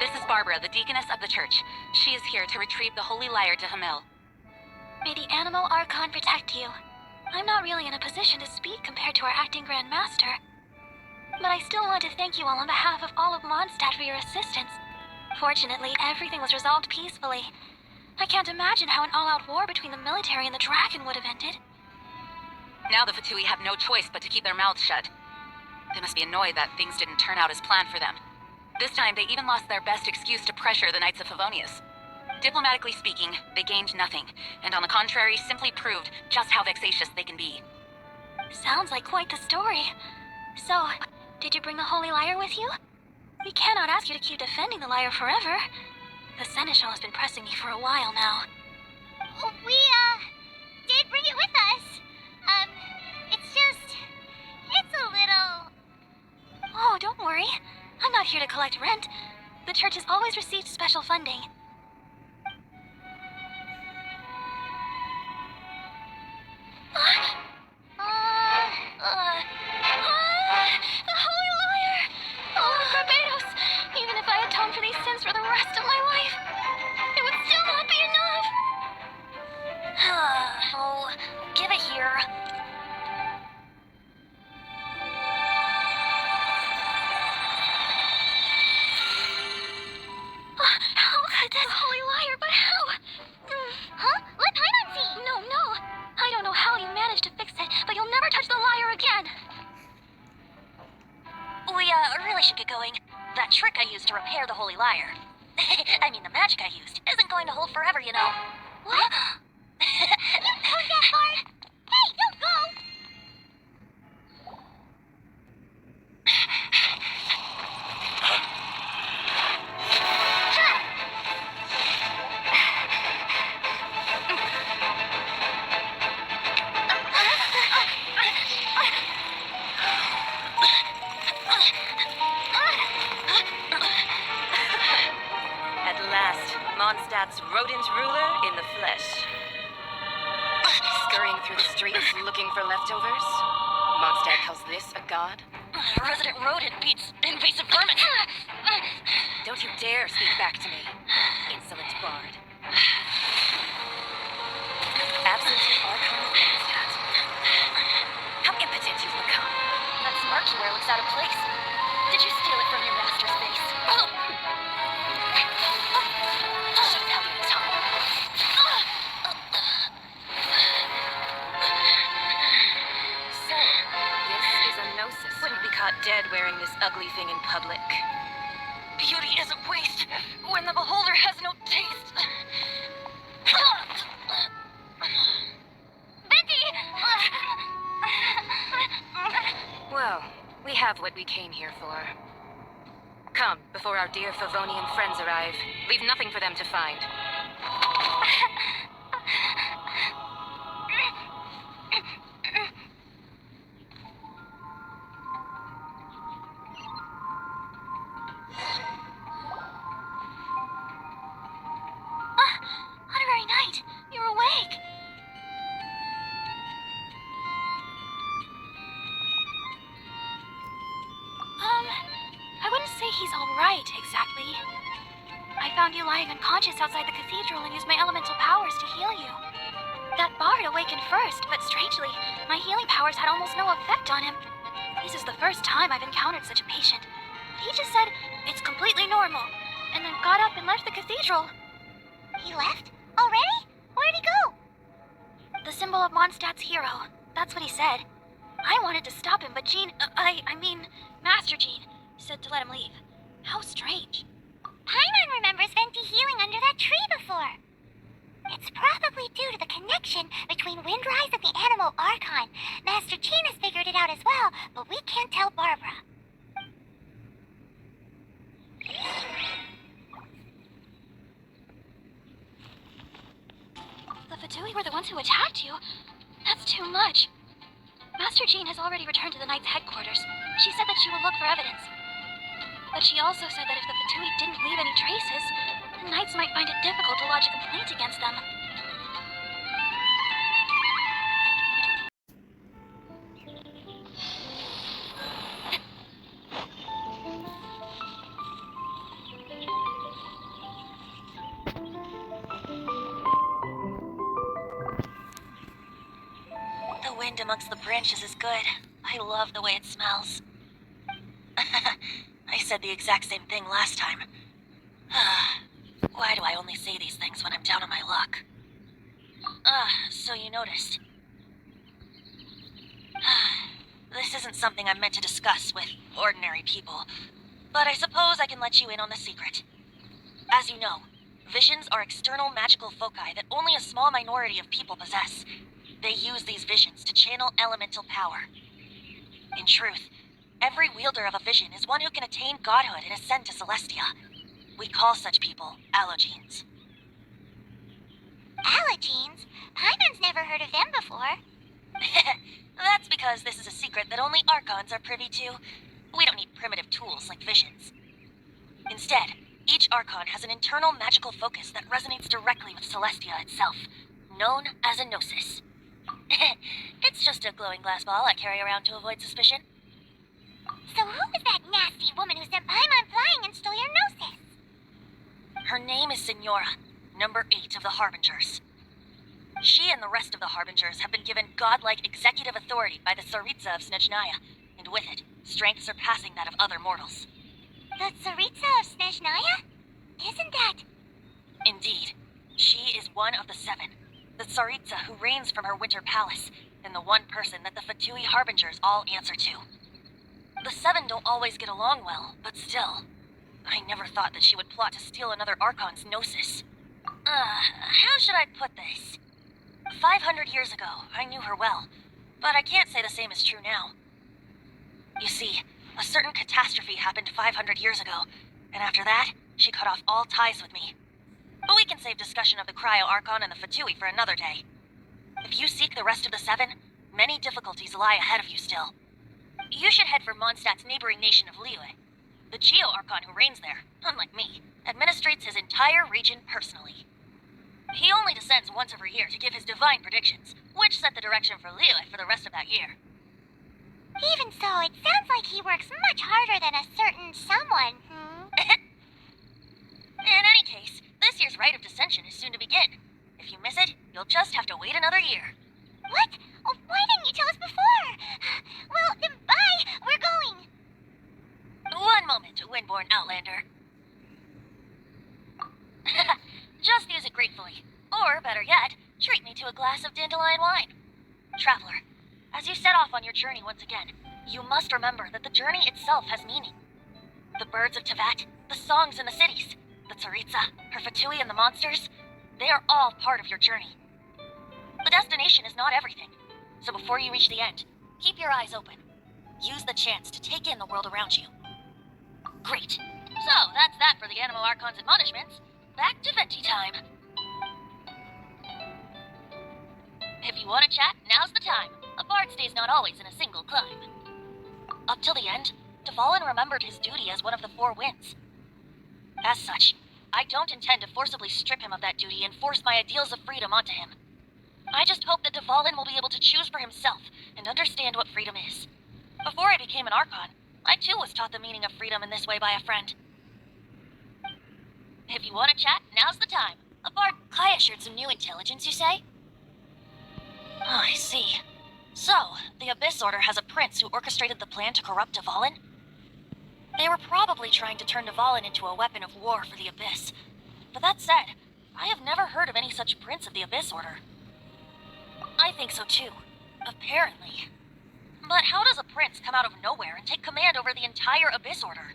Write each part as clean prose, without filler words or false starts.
This is Barbara, the deaconess of the church. She is here to retrieve the holy lyre to Hamil. May the Animal Archon protect you. I'm not really in a position to speak compared to our acting Grand Master. But I still want to thank you all on behalf of all of Mondstadt for your assistance. Fortunately, everything was resolved peacefully. I can't imagine how an all-out war between the military and the dragon would have ended. Now the Fatui have no choice but to keep their mouths shut. They must be annoyed that things didn't turn out as planned for them. This time, they even lost their best excuse to pressure the Knights of Favonius. Diplomatically speaking, they gained nothing, and on the contrary, simply proved just how vexatious they can be. Sounds like quite the story. So, did you bring the Holy Lyre with you? We cannot ask you to keep defending the lyre forever. The Seneschal has been pressing me for a while now. We, did bring it with us. It's a little... Oh, don't worry. I'm not here to collect rent. The church has always received special funding. The Holy Lyre! Oh, Barbados! Even if I atone for these sins for the rest of my life, it would still not be enough! Oh, give it here. How could this Holy Lyre, but how? Huh? Let Paimon see! No. I don't know how you managed to fix it, but you'll never touch the lyre again. We, really should get going. That trick I used to repair the Holy Lyre. I mean, the magic I used isn't going to hold forever, you know. What? You heard that, Bard? Hey, don't go! At last, Mondstadt's rodent ruler in the flesh. Scurrying through the streets looking for leftovers? Mondstadt calls this a god? Resident rodent beats invasive vermin. Don't you dare speak back to me, insolent bard. Absentee Archon of Mondstadt. How impotent you've become. That smirk you wear looks out of place. Did you steal it from your master's face? Should have held your tongue. So, this is a Gnosis. Wouldn't be caught dead wearing this ugly thing in public. Beauty is a waste when the beholder has no taste. Venti! Well, we have what we came here for. Come, before our dear Favonian friends arrive. Leave nothing for them to find. Honorary Knight, you're awake. I wouldn't say he's all right, exactly. I found you lying unconscious outside the cathedral and used my elemental powers to heal you. That bard awakened first, but strangely, my healing powers had almost no effect on him. This is the first time I've encountered such a patient. He just said, it's completely normal, and then got up and left the cathedral. He left? Already? Where'd he go? The symbol of Mondstadt's hero. That's what he said. I wanted to stop him, but Jean, I mean, Master Jean, said to let him leave. How strange. Paimon remembers Venti healing under that tree before. It's probably due to the connection between Windrise and the Animal Archon. Master Jean has figured it out as well, but we can't tell Barbara. The Fatui were the ones who attacked you? That's too much. Master Jean has already returned to the Knight's headquarters. She said that she will look for evidence. But she also said that if the Fatui didn't leave any traces, the Knights might find it difficult to lodge a complaint against them. amongst the branches is good. I love the way it smells. I said the exact same thing last time. Why do I only say these things when I'm down on my luck? So you noticed. This isn't something I'm meant to discuss with ordinary people, but I suppose I can let you in on the secret. As you know, visions are external magical foci that only a small minority of people possess. They use these visions to channel elemental power. In truth, every wielder of a vision is one who can attain godhood and ascend to Celestia. We call such people allogenes. Allogenes? Paimon's never heard of them before. That's because this is a secret that only Archons are privy to. We don't need primitive tools like visions. Instead, each Archon has an internal magical focus that resonates directly with Celestia itself, known as a Gnosis. It's just a glowing glass ball I carry around to avoid suspicion. So who was that nasty woman who sent Paimon flying and stole your Gnosis? Her name is Signora, number 8 of the Harbingers. She and the rest of the Harbingers have been given godlike executive authority by the Tsaritsa of Snezhnaya, and with it, strength surpassing that of other mortals. The Tsaritsa of Snezhnaya? Isn't that... Indeed. She is one of the 7, the Tsaritsa who reigns from her winter palace, and the one person that the Fatui Harbingers all answer to. The 7 don't always get along well, but still. I never thought that she would plot to steal another Archon's Gnosis. How should I put this? 500 years ago, I knew her well, but I can't say the same is true now. You see, a certain catastrophe happened 500 years ago, and after that, she cut off all ties with me. But we can save discussion of the Cryo Archon and the Fatui for another day. If you seek the rest of the 7, many difficulties lie ahead of you still. You should head for Mondstadt's neighboring nation of Liyue. The Geo Archon who reigns there, unlike me, administrates his entire region personally. He only descends once every year to give his divine predictions, which set the direction for Liyue for the rest of that year. Even so, it sounds like he works much harder than a certain someone, In any case, this year's Rite of Descension is soon to begin. If you miss it, you'll just have to wait another year. What? Oh, why didn't you tell us before? Well, then bye! We're going! One moment, Windborn Outlander. Just use it gratefully. Or, better yet, treat me to a glass of dandelion wine. Traveler, as you set off on your journey once again, you must remember that the journey itself has meaning. The birds of Tevat, the songs in the cities, the Tsaritsa, her Fatui and the monsters, they are all part of your journey. The destination is not everything, so before you reach the end, keep your eyes open. Use the chance to take in the world around you. Great. So, that's that for the Animal Archon's admonishments. Back to Venti time. If you want to chat, now's the time. A bard stays not always in a single climb. Up till the end, Dvalin remembered his duty as one of the 4 winds. As such, I don't intend to forcibly strip him of that duty and force my ideals of freedom onto him. I just hope that Dvalin will be able to choose for himself and understand what freedom is. Before I became an Archon, I too was taught the meaning of freedom in this way by a friend. If you want to chat, now's the time. A bard... Kaya shared some new intelligence, you say? Oh, I see. So, the Abyss Order has a prince who orchestrated the plan to corrupt Dvalin? They were probably trying to turn Dvalin into a weapon of war for the Abyss. But that said, I have never heard of any such prince of the Abyss Order. I think so too. Apparently. But how does a prince come out of nowhere and take command over the entire Abyss Order?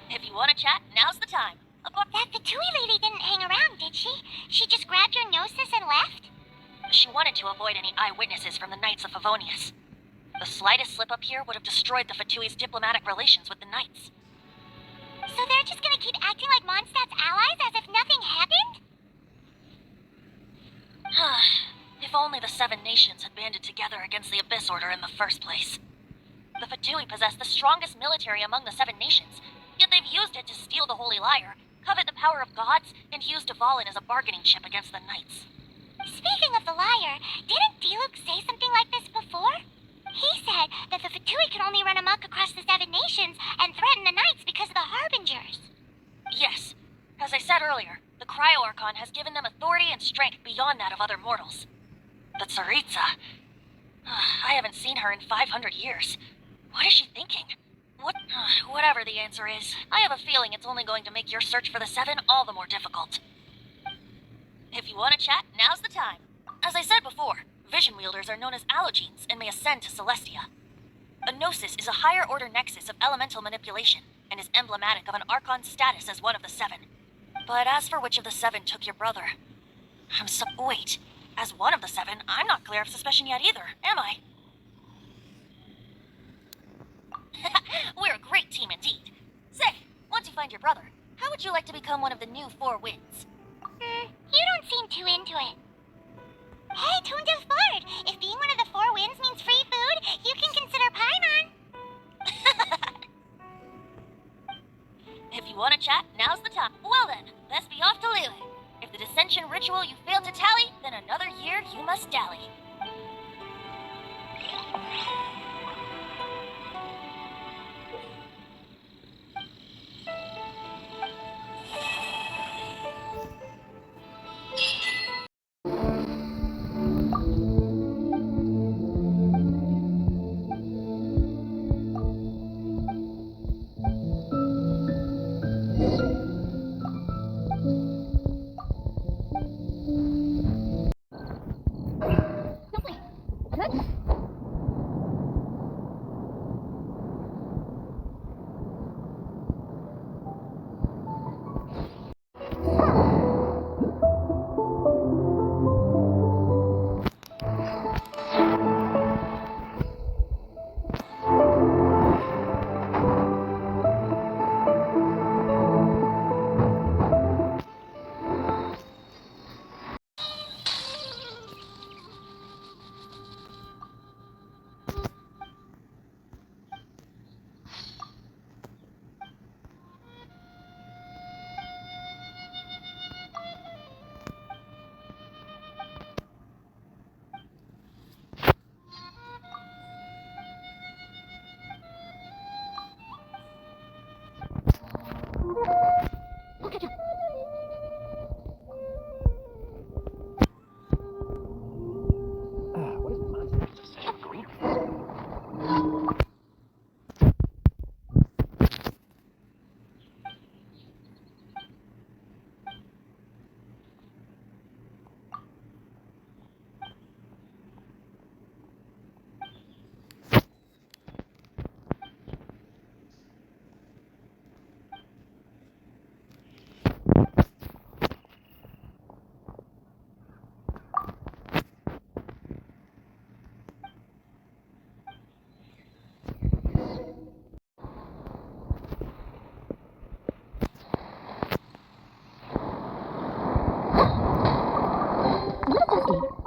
If you want to chat, now's the time. That Fatui lady didn't hang around, did she? She just grabbed your Gnosis and left? She wanted to avoid any eyewitnesses from the Knights of Favonius. The slightest slip-up here would have destroyed the Fatui's diplomatic relations with the Knights. So they're just gonna keep acting like Mondstadt's allies as if nothing happened? If only the 7 nations had banded together against the Abyss Order in the first place. The Fatui possess the strongest military among the 7 nations, yet they've used it to steal the Holy Lyre, covet the power of gods, and use Dvalin as a bargaining chip against the Knights. Speaking of the Lyre, didn't Diluc say something like this before? He said that the Fatui can only run amok across the 7 nations and threaten the Knights because of the Harbingers. Yes. As I said earlier, the Cryo Archon has given them authority and strength beyond that of other mortals. The Tsaritsa, haven't seen her in 500 years. What is she thinking? Whatever the answer is, I have a feeling it's only going to make your search for the Seven all the more difficult. If you want to chat, now's the time. As I said before, vision wielders are known as allogenes and may ascend to Celestia. A Gnosis is a higher order nexus of elemental manipulation and is emblematic of an Archon's status as one of the Seven. But as for which of the Seven took your brother, wait, as one of the Seven, I'm not clear of suspicion yet either, am I? We're a great team indeed. Say, once you find your brother, how would you like to become one of the new Four Winds? You don't seem too into it. Hey, Tooned of Ford! If being one of the Four Winds means free food, you can consider Paimon. If you want to chat, now's the time. Well then, let's be off to Lille. If the dissension ritual you failed to tally, then another year you must dally.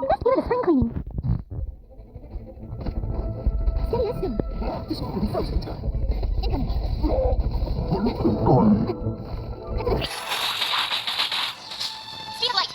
Let's give it a spring cleaning. Steady as spin. This will be frozen time. Incoming. Speed of light.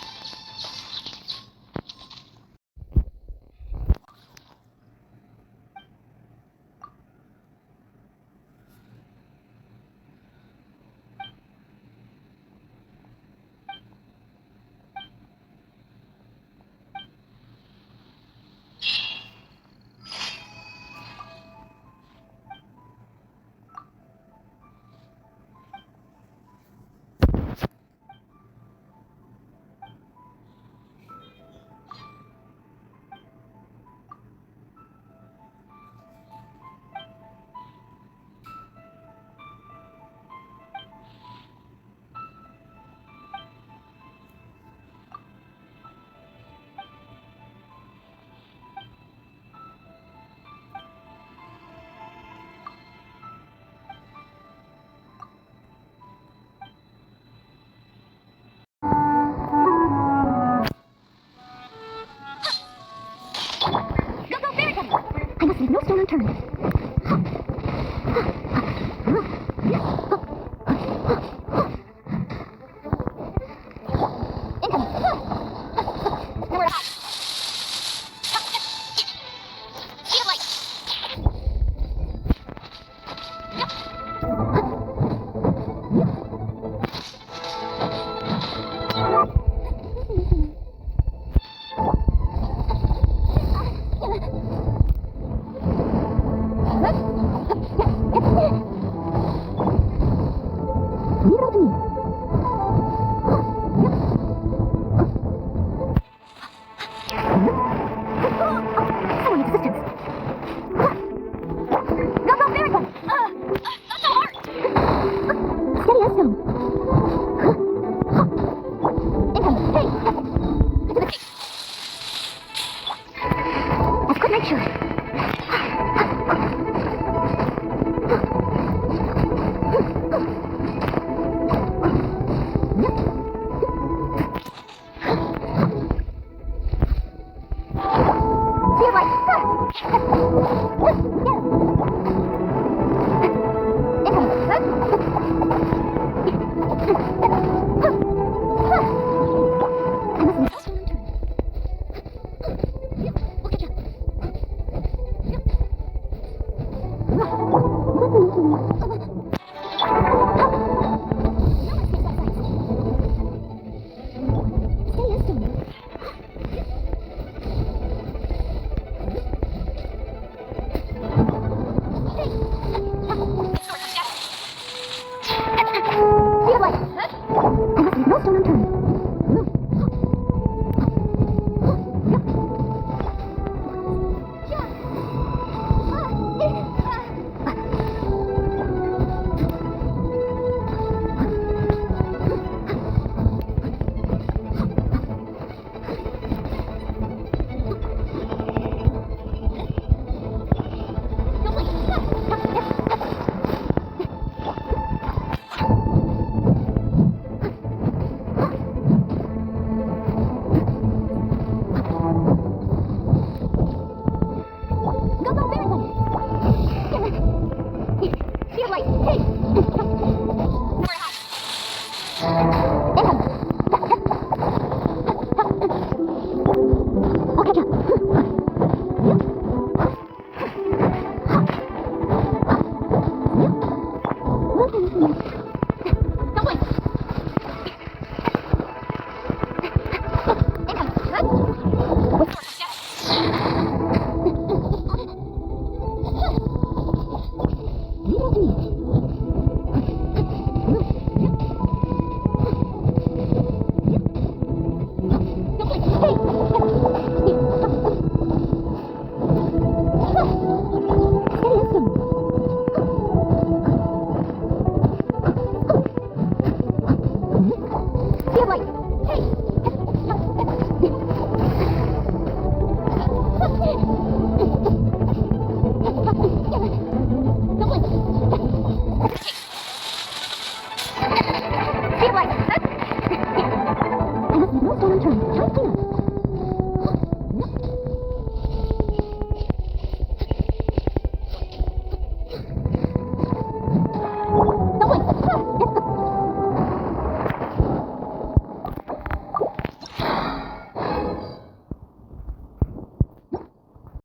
I must leave no stone unturned. Look at you.